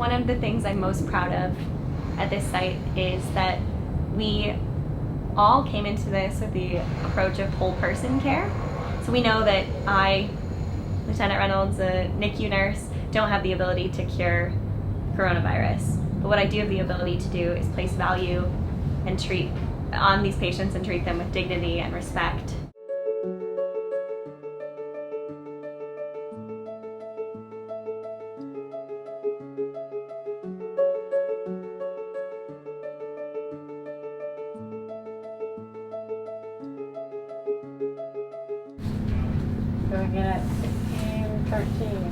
One of the things I'm most proud of at this site is that we all came into this with the approach of whole person care. So we know that I, Lieutenant Reynolds, a NICU nurse, don't have the ability to cure coronavirus. But what I do have the ability to do is place value and treat on these patients and treat them with dignity and respect. Going in at 16:13.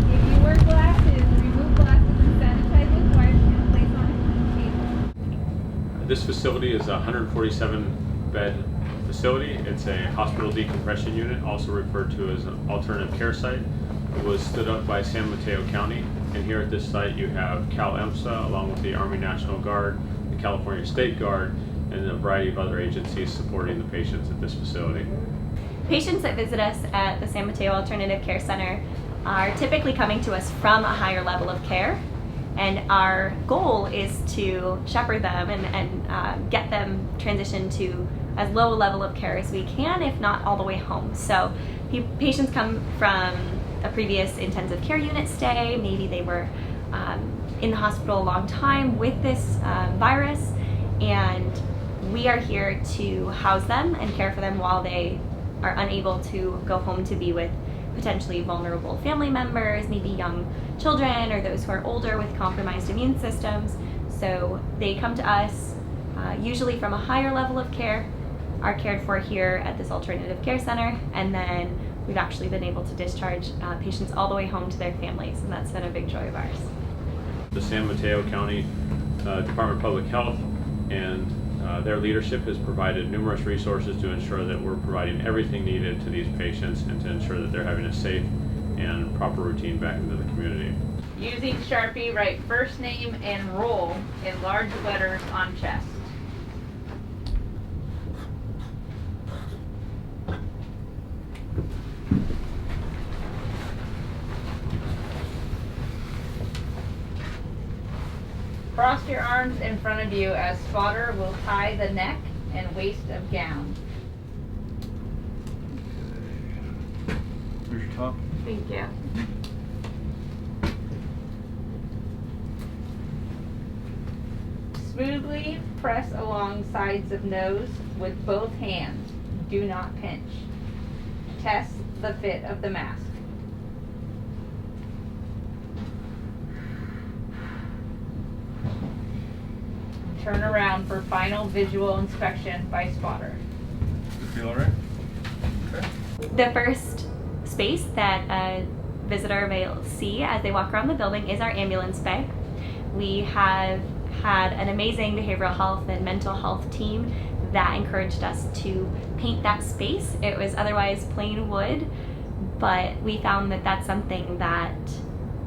If you wear glasses, remove glasses and sanitize with wipes and place on a table. This facility is a 147-bed facility. It's a hospital decompression unit, also referred to as an alternative care site. It was stood up by San Mateo County, and here at this site you have Cal EMSA along with the Army National Guard, the California State Guard, and a variety of other agencies supporting the patients at this facility. Patients that visit us at the San Mateo Alternative Care Center are typically coming to us from a higher level of care, and our goal is to shepherd them and get them transitioned to as low a level of care as we can, if not all the way home. So patients come from a previous intensive care unit stay, maybe they were in the hospital a long time with this virus, and we are here to house them and care for them while they are unable to go home to be with potentially vulnerable family members, maybe young children or those who are older with compromised immune systems. So they come to us usually from a higher level of care, are cared for here at this alternative care center, and then we've actually been able to discharge patients all the way home to their families, and that's been a big joy of ours. The San Mateo County Department of Public Health and their leadership has provided numerous resources to ensure that we're providing everything needed to these patients and to ensure that they're having a safe and proper routine back into the community. Using Sharpie, write first name and role in large letters on chest. Cross your arms in front of you as spotter will tie the neck and waist of gown. Here's your top. Thank you. Smoothly press along sides of nose with both hands. Do not pinch. Test the fit of the mask. Turn around for final visual inspection by spotter. You feel alright? Okay. The first space that a visitor may see as they walk around the building is our ambulance bay. We have had an amazing behavioral health and mental health team that encouraged us to paint that space. It was otherwise plain wood, but we found that that's something that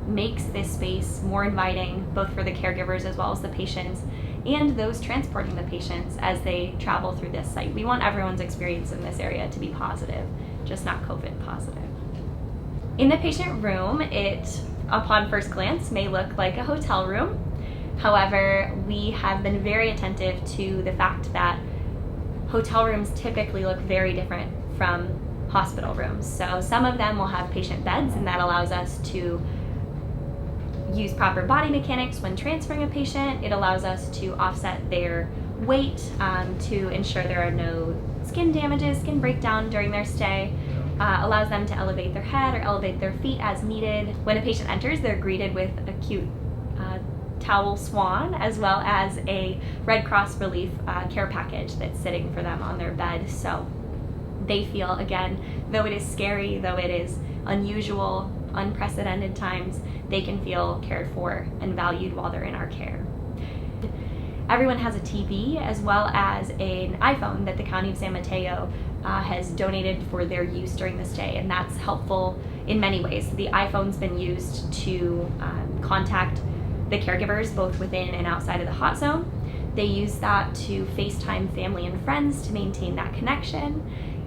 makes this space more inviting, both for the caregivers as well as the patients and those transporting the patients as they travel through this site. We want everyone's experience in this area to be positive, just not COVID positive. In the patient room, it, upon first glance, may look like a hotel room. However, we have been very attentive to the fact that hotel rooms typically look very different from hospital rooms. So some of them will have patient beds, and that allows us to use proper body mechanics when transferring a patient. It allows us to offset their weight to ensure there are no skin damages, skin breakdown during their stay. Allows them to elevate their head or elevate their feet as needed. When a patient enters, they're greeted with a cute towel swan, as well as a Red Cross relief care package that's sitting for them on their bed. So they feel, again, though it is scary, though it is unusual, unprecedented times, they can feel cared for and valued while they're in our care. Everyone has a TV as well as an iPhone that the County of San Mateo has donated for their use during the stay, and that's helpful in many ways. The iPhone's been used to contact the caregivers both within and outside of the hot zone. They use that to FaceTime family and friends to maintain that connection.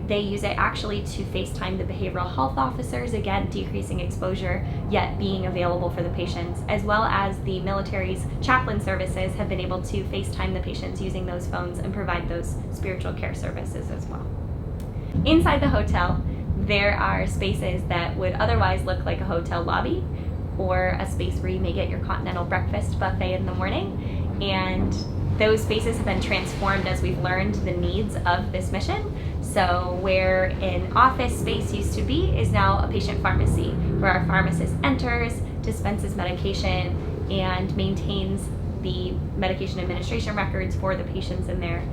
They use it actually to FaceTime the behavioral health officers, again, decreasing exposure, yet being available for the patients, as well as the military's chaplain services have been able to FaceTime the patients using those phones and provide those spiritual care services as well. Inside the hotel, there are spaces that would otherwise look like a hotel lobby or a space where you may get your continental breakfast buffet in the morning. And those spaces have been transformed as we've learned the needs of this mission. So where an office space used to be is now a patient pharmacy, where our pharmacist enters, dispenses medication, and maintains the medication administration records for the patients in there.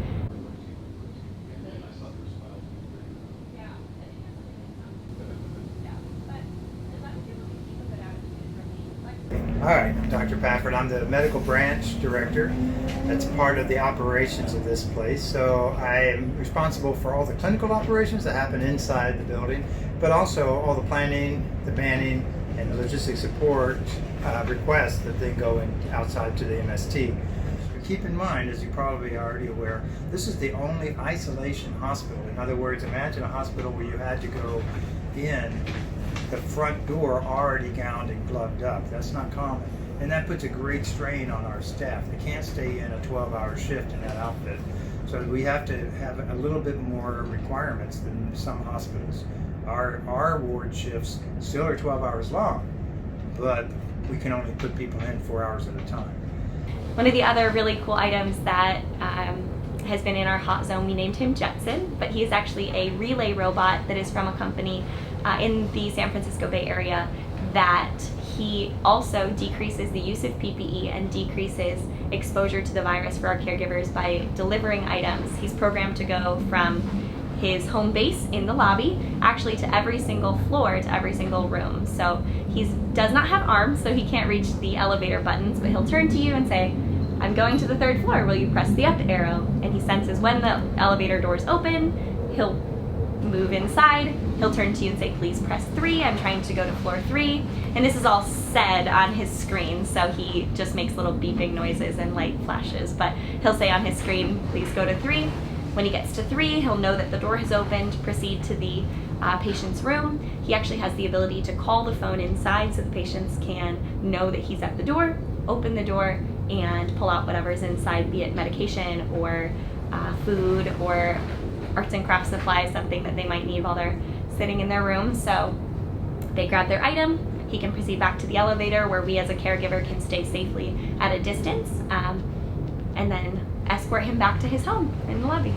Hi, I'm Dr. Pafford. I'm the medical branch director. That's part of the operations of this place. So I am responsible for all the clinical operations that happen inside the building, but also all the planning, the manning, and the logistic support requests that then go in outside to the MST. Keep in mind, as you probably are already aware, this is the only isolation hospital. In other words, imagine a hospital where you had to go in the front door already gowned and gloved up. That's not common. And that puts a great strain on our staff. They can't stay in a 12-hour shift in that outfit. So we have to have a little bit more requirements than some hospitals. Our ward shifts still are 12 hours long, but we can only put people in 4 hours at a time. One of the other really cool items that has been in our hot zone, we named him Jetson, but he is actually a relay robot that is from a company in the San Francisco Bay Area that he also decreases the use of PPE and decreases exposure to the virus for our caregivers by delivering items. He's programmed to go from his home base in the lobby actually to every single floor, to every single room. So he does not have arms, so he can't reach the elevator buttons, but he'll turn to you and say, "I'm going to the 3rd floor, will you press the up arrow?" And he senses when the elevator doors open, he'll move inside, he'll turn to you and say, "Please press 3, I'm trying to go to floor 3. And this is all said on his screen, so he just makes little beeping noises and light flashes, but he'll say on his screen, "Please go to 3. When he gets to 3, he'll know that the door has opened, proceed to the patient's room. He actually has the ability to call the phone inside so the patients can know that he's at the door, open the door, and pull out whatever's inside, be it medication or food or arts and crafts supplies, something that they might need while they're sitting in their room. So they grab their item, he can proceed back to the elevator where we as a caregiver can stay safely at a distance, and then escort him back to his home in the lobby.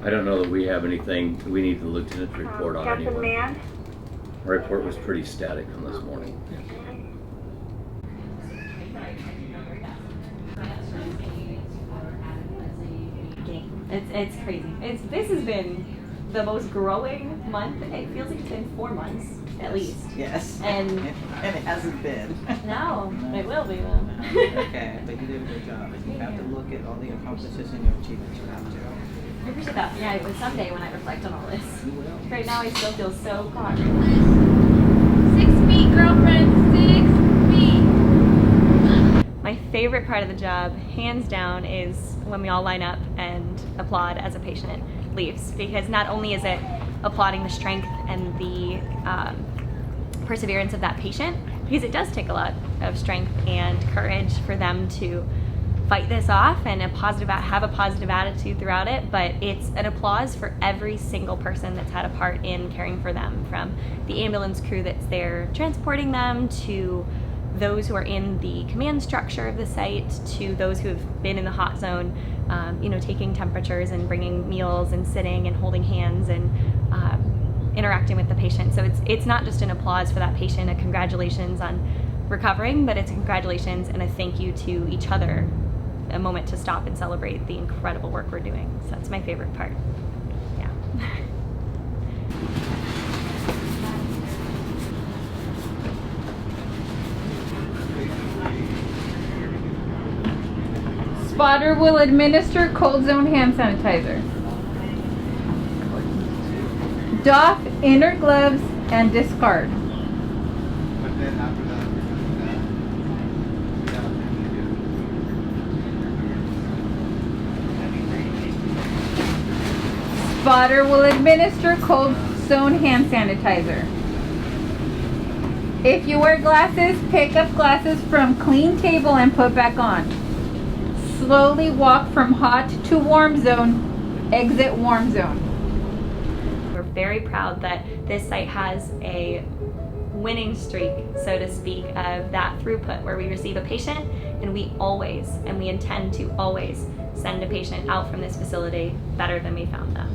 I don't know that we have anything we need the lieutenant's report on Captain anyway. Man? Our report was pretty static on this morning. It's crazy. This has been the most growing month. It feels like it's been 4 months at least. Yes. And it hasn't been. no, it will be though. Okay, but you did a good job. And you have to look at all the accomplishments and your achievements. You have to. I appreciate that. Yeah, but someday when I reflect on all this. You will. Right now I still feel so caught. 6 feet, girlfriend. 6 feet. My favorite part of the job, hands down, is when we all line up and applaud as a patient leaves, because not only is it applauding the strength and the perseverance of that patient, because it does take a lot of strength and courage for them to fight this off and have a positive attitude throughout it, but it's an applause for every single person that's had a part in caring for them, from the ambulance crew that's there transporting them, to those who are in the command structure of the site, to those who have been in the hot zone, taking temperatures and bringing meals and sitting and holding hands and interacting with the patient. So it's not just an applause for that patient, a congratulations on recovering, but it's a congratulations and a thank you to each other, a moment to stop and celebrate the incredible work we're doing. So that's my favorite part. Yeah. Spotter will administer cold zone hand sanitizer. Doff inner gloves and discard. then after that, Spotter will administer cold zone hand sanitizer. If you wear glasses, pick up glasses from clean table and put back on. Slowly walk from hot to warm zone, exit warm zone. We're very proud that this site has a winning streak, so to speak, of that throughput where we receive a patient and we always, and we intend to always, send a patient out from this facility better than we found them.